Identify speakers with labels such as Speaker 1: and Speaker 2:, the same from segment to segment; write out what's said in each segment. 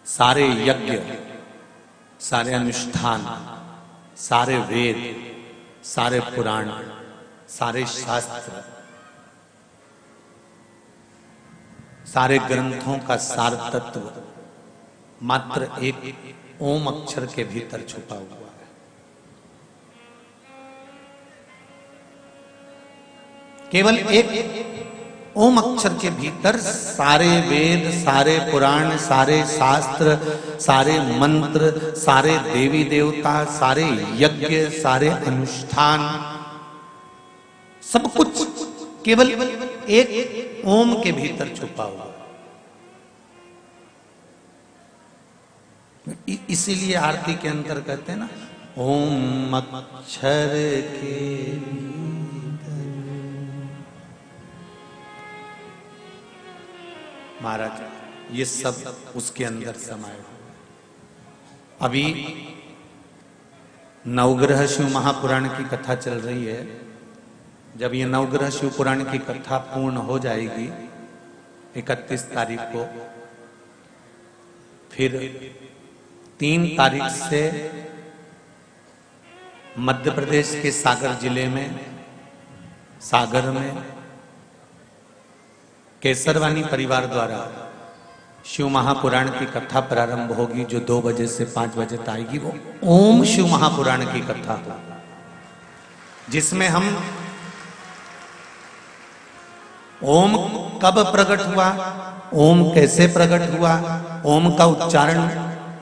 Speaker 1: सारे यज्ञ, सारे अनुष्ठान, सारे वेद, सारे पुराण, सारे शास्त्र, सारे ग्रंथों का सार तत्व मात्र एक ओम अक्षर के भीतर छुपा हुआ है। केवल एक ओम अक्षर के भीतर सारे वेद, सारे पुराण, सारे शास्त्र, सारे मंत्र, सारे देवी देवता, सारे यज्ञ, सारे अनुष्ठान, सब कुछ केवल एक ओम के भीतर छुपा हुआ है। इसीलिए आरती के अंतर कहते हैं ना, ओम अक्षर के महाराज, ये सब उसके अंदर समाये हुए। अभी नवग्रह शिव महापुराण की कथा चल रही है। जब ये नवग्रह शिव पुराण की कथा पूर्ण हो जाएगी 31 तारीख को, फिर 3 तारीख से मध्य प्रदेश के सागर जिले में, सागर में केसरवानी परिवार द्वारा शिव महापुराण की कथा प्रारंभ होगी, जो 2 बजे से 5 बजे तक आएगी। वो ओम शिव महापुराण की कथा हो, जिसमें हम ओम कब प्रकट हुआ, ओम कैसे प्रकट हुआ, ओम का उच्चारण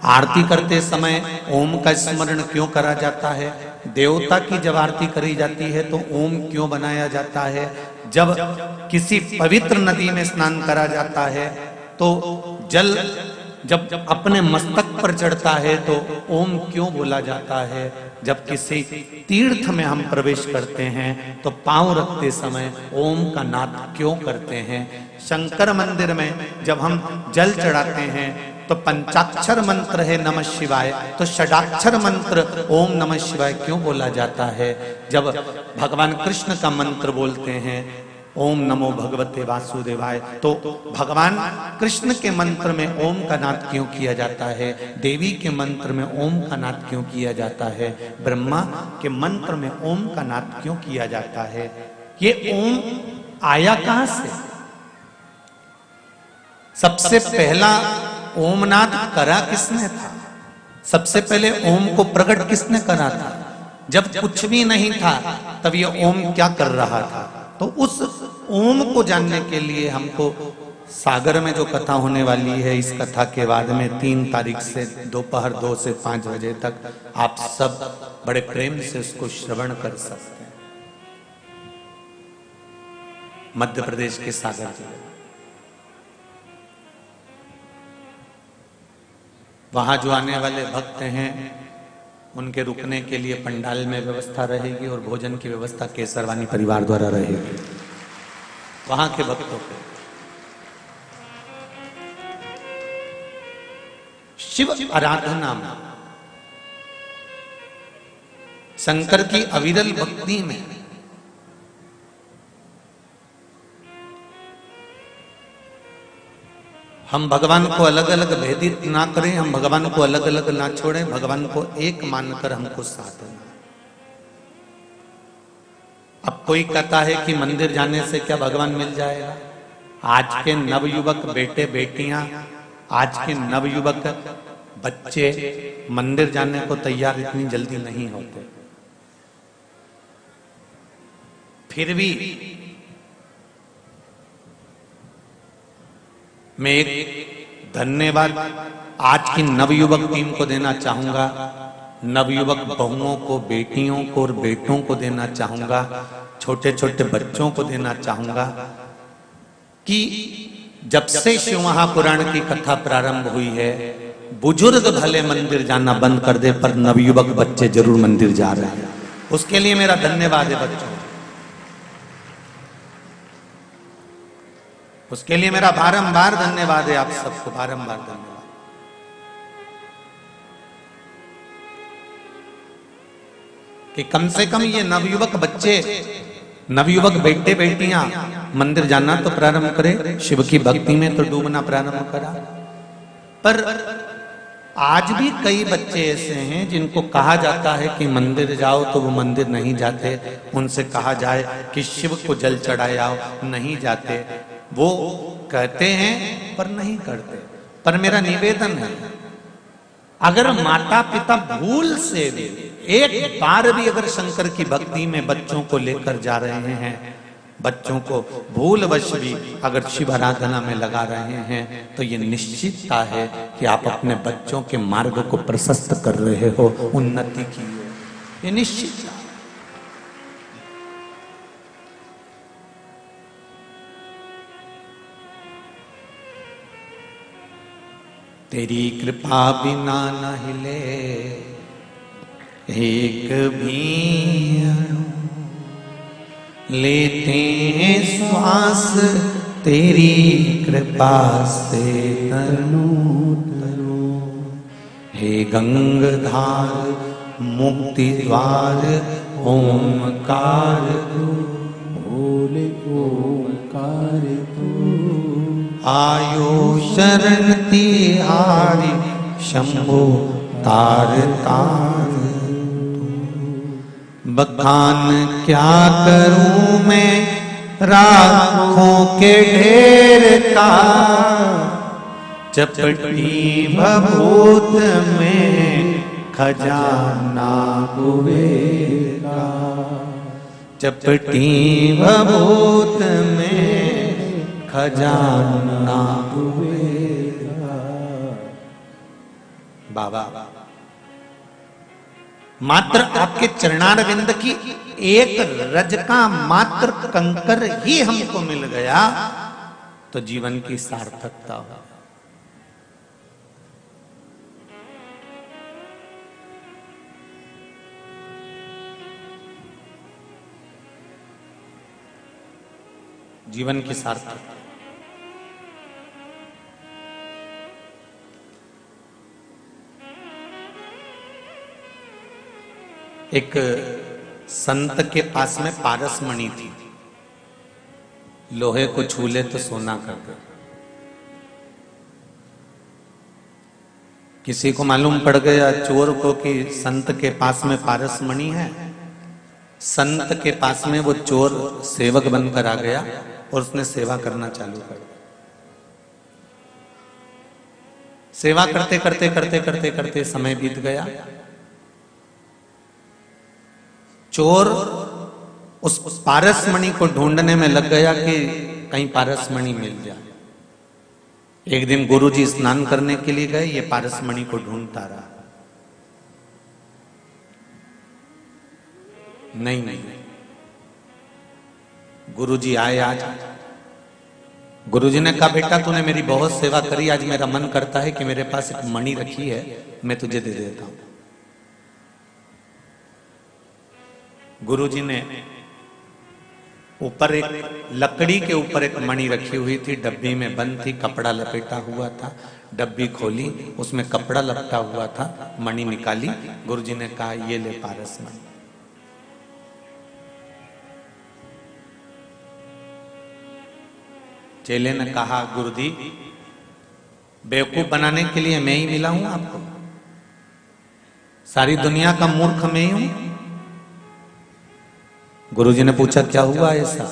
Speaker 1: आरती करते समय ओम का स्मरण क्यों करा जाता है, देवता की जब आरती करी जाती है तो ओम क्यों बनाया जाता है, जब किसी पवित्र नदी में स्नान करा जाता है तो जल जब अपने मस्तक पर चढ़ता है तो ओम क्यों बोला जाता है, जब किसी तीर्थ में हम प्रवेश करते हैं तो पांव रखते समय ओम का नाद क्यों करते हैं, शंकर मंदिर में जब हम जल चढ़ाते हैं तो पंचाक्षर मंत्र है नमः शिवाय, तो षडाक्षर मंत्र ओम नमः शिवाय क्यों बोला जाता है, जब भगवान कृष्ण का मंत्र बोलते हैं ओम नमो भगवते वासुदेवाय, तो भगवान कृष्ण के मंत्र में ओम का नाद क्यों किया जाता है, देवी के मंत्र में ओम का नाद क्यों किया जाता है, ब्रह्मा के मंत्र में ओम का नाद क्यों किया जाता है। ये ओम आया कहां से? सबसे पहला ओमनाद करा किसने था? सबसे पहले ओम को प्रकट किसने करा था? जब कुछ भी नहीं था तब ये ओम क्या कर रहा था? तो उस ओम को जानने के लिए हमको सागर में जो कथा होने वाली है, इस कथा के बाद में 3 तारीख से दोपहर 2 से 5 बजे तक आप सब बड़े प्रेम से उसको श्रवण कर सकते हैं। मध्य प्रदेश के सागर जिले, वहां जो आने वाले भक्त हैं उनके रुकने के लिए पंडाल में व्यवस्था रहेगी और भोजन की व्यवस्था केसरवानी परिवार द्वारा रहेगी। वहां के भक्तों को शिव आराधना में, शंकर की अविरल भक्ति में हम भगवान को अलग अलग भेदित ना करें, हम भगवान को अलग अलग ना छोड़ें, भगवान को एक मानकर हमको साथ देना। अब कोई कहता है कि मंदिर जाने से क्या भगवान मिल जाएगा? आज के नवयुवक बेटे बेटियां, आज के नवयुवक बच्चे मंदिर जाने को तैयार इतनी जल्दी नहीं होते। फिर भी मैं एक धन्यवाद आज की नवयुवक टीम को देना चाहूंगा, नवयुवक बहुओं को, बेटियों को और बेटों को देना चाहूंगा, छोटे छोटे बच्चों को देना चाहूंगा कि जब से शिव महापुराण की कथा प्रारंभ हुई है, बुजुर्ग भले मंदिर जाना बंद कर दे पर नवयुवक बच्चे जरूर मंदिर जा रहे हैं। उसके लिए मेरा धन्यवाद है बच्चों, उसके लिए मेरा बारंबार धन्यवाद है आप सबको, बारंबार धन्यवाद। कि कम से कम ये नवयुवक बच्चे, नवयुवक बेटे बेटियां मंदिर जाना तो प्रारंभ करें, शिव की भक्ति में तो डूबना प्रारंभ करा। पर आज भी कई बच्चे ऐसे हैं जिनको कहा जाता है कि मंदिर जाओ तो वो मंदिर नहीं जाते। उनसे कहा जाए कि शिव को जल चढ़ाए आओ, नहीं जाते। वो कहते हैं पर नहीं करते। पर मेरा निवेदन है, अगर माता पिता भूल से भी एक बार भी अगर शंकर की भक्ति में बच्चों को लेकर जा रहे हैं, बच्चों को भूलवश भी अगर शिव आराधना में लगा रहे हैं, तो ये निश्चितता है कि आप अपने बच्चों के मार्ग को प्रशस्त कर रहे हो, उन्नति की ये निश्चित। तेरी कृपा बिना न हिले एक भी अणु, लेते हैं श्वास तेरी कृपा से तनु तनु। हे गंगाधार मुक्ति द्वार ओमकार तू, बोले ओमकार तू। आयो शरण तिहारी शंभो तार तार। बखान क्या करूं मैं राखों के ढेर का, चपटी भभूत में खजाना कुबेर का। चपटी भभूत में खजाना कुबेर का। बाबा मात्र आपके चरणारविंद की एक रज का मात्र कंकर ही हमको मिल गया तो जीवन की सार्थकता हो। जीवन की सार्थकता। एक संत के पास में पारस मणि थी, लोहे को छू ले तो सोना कर दे। किसी को मालूम पड़ गया चोर को कि संत के पास में पारस मणि है। संत के पास में वो चोर सेवक बनकर आ गया और उसने सेवा करना चालू कर दिया। सेवा करते करते करते करते करते समय बीत गया। चोर उस पारस मणि को ढूंढने में लग गया कि कहीं पारस मणि मिल जाए। एक दिन गुरुजी स्नान करने के लिए गए, ये पारस मणि को ढूंढता रहा। नहीं, गुरुजी आए आज। गुरुजी ने कहा बेटा तूने मेरी बहुत सेवा करी, आज मेरा मन करता है कि मेरे पास एक मणि रखी है, मैं तुझे दे देता हूं। गुरुजी ने ऊपर एक लकड़ी के ऊपर एक मणि रखी हुई थी, डब्बी में बंद थी, कपड़ा लपेटा हुआ था। डब्बी खोली, उसमें कपड़ा लपटा हुआ था, मणि निकाली। गुरुजी ने कहा ये ले पारस मणि। चेले ने कहा गुरुजी बेवकूफ बनाने के लिए मैं ही मिला हूं आपको, सारी दुनिया का मूर्ख मैं ही हूं। गुरुजी ने पूछा क्या हुआ ऐसा?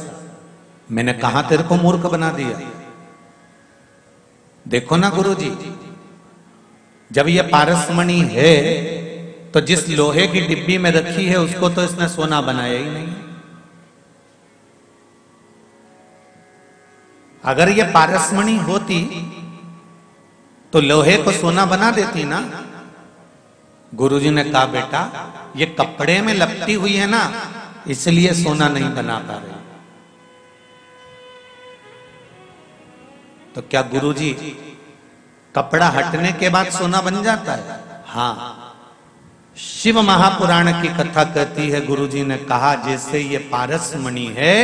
Speaker 1: मैंने कहा तेरे को मूर्ख बना दिया? देखो ना गुरुजी, जब ये पारस मणि है तो जिस लोहे की डिब्बी में रखी है उसको तो इसने सोना बनाया ही नहीं। अगर ये पारस मणि होती तो लोहे को सोना बना देती ना। गुरुजी ने कहा बेटा ये कपड़े में लपटी हुई है ना, इसलिए सोना नहीं बना पा रही। तो क्या गुरुजी कपड़ा हटने के बाद सोना बन जाता है? हाँ, शिव महापुराण की कथा कहती है, गुरुजी ने कहा जैसे ये पारस मणि है,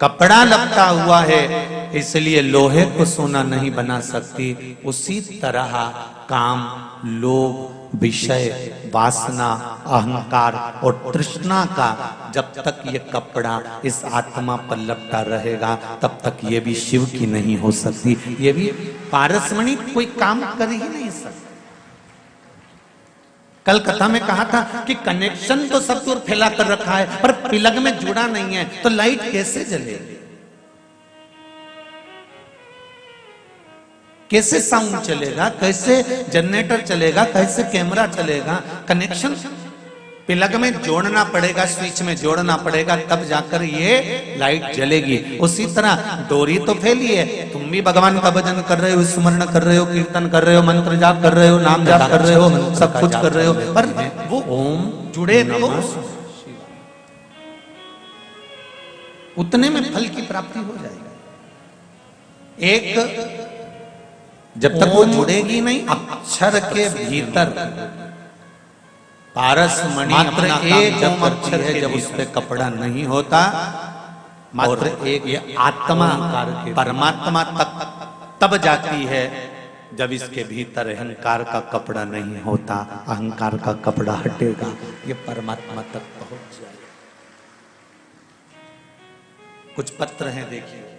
Speaker 1: कपड़ा लपटा हुआ है, इसलिए लोहे को सोना नहीं बना सकती। उसी तरह काम, लोभ, विषय, वासना, अहंकार और तृष्णा का जब तक ये कपड़ा इस आत्मा पर लपटा रहेगा तब तक ये भी शिव की नहीं हो सकती। ये भी पारसमणि कोई काम कर ही नहीं सकती। कल कथा में कहा था कि कनेक्शन तो सब दूर फैला कर रखा है पर प्लग में जुड़ा नहीं है, तो लाइट कैसे जलेगी, कैसे साउंड चलेगा, कैसे जनरेटर चलेगा, कैसे कैमरा चलेगा। कनेक्शन प्लग में जोड़ना पड़ेगा, स्विच में जोड़ना पड़ेगा, तब जाकर ये लाइट जलेगी। उसी तरह डोरी तो फैली है, तुम भी भगवान का भजन कर रहे हो, स्मरण कर रहे हो, कीर्तन कर रहे हो, मंत्र जाप कर रहे हो, नाम जाप कर रहे हो, सब कुछ कर रहे हो, पर वो ओम जुड़े तो उतने में फल की प्राप्ति हो जाएगी। एक जब तक वो जुड़ेगी नहीं, अक्षर के भीतर पारसमणि मात्र एक ओम अक्षर है, जब उस पे कपड़ा नहीं होता, मात्र एक ये आत्मा परमात्मा तक तब जाती है जब इसके भीतर अहंकार का कपड़ा नहीं होता। अहंकार का कपड़ा हटेगा, ये परमात्मा तक पहुंच जाएगा। कुछ पत्र हैं, देखिए।